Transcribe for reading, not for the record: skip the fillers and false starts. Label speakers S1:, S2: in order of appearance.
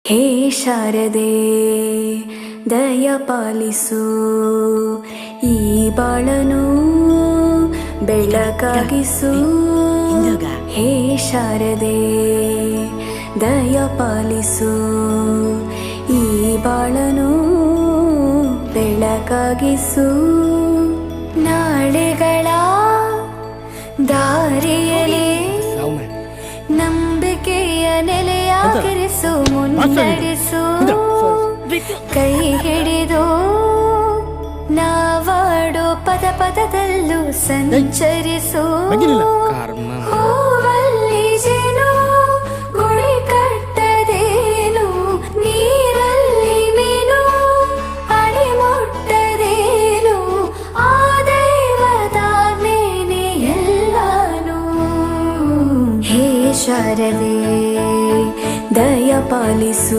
S1: ಹೇ ಶಾರದೆ ದಯ ಪಾಲಿಸು, ಈ ಬಾಳನು ಬೆಳಕಾಗಿಸು. ಹೇ ಶಾರದೆ ದಯ ಪಾಲಿಸು, ಈ ಬಾಳನು ಬೆಳಕಾಗಿಸು. ನಾಳೆಗಳ ದಾರಿಯಲ್ಲಿ ನಂಬಿಕೆಯ ನೆಲೆಯಾಗಿರಿಸು, ಮುನ್ನಡೆಸು. ಕೈ ಹಿಡಿದು ನಾವಾಡೋ ಪದ ಪದದಲ್ಲೂ ಸಂಚರಿಸು. ಹೂವಲ್ಲಿ ಜೇನು ಗುಳಿ ಕಟ್ಟದೇನು, ನೀರಲ್ಲಿ ಮೀನು ಅಡಿ ಮುಟ್ಟದೇನು, ಆ ದೈವದ ಮೇನೆ ಎಲ್ಲಾನು. ಹೇ ಶಾರದೆ ದಯ ಪಾಲಿಸು.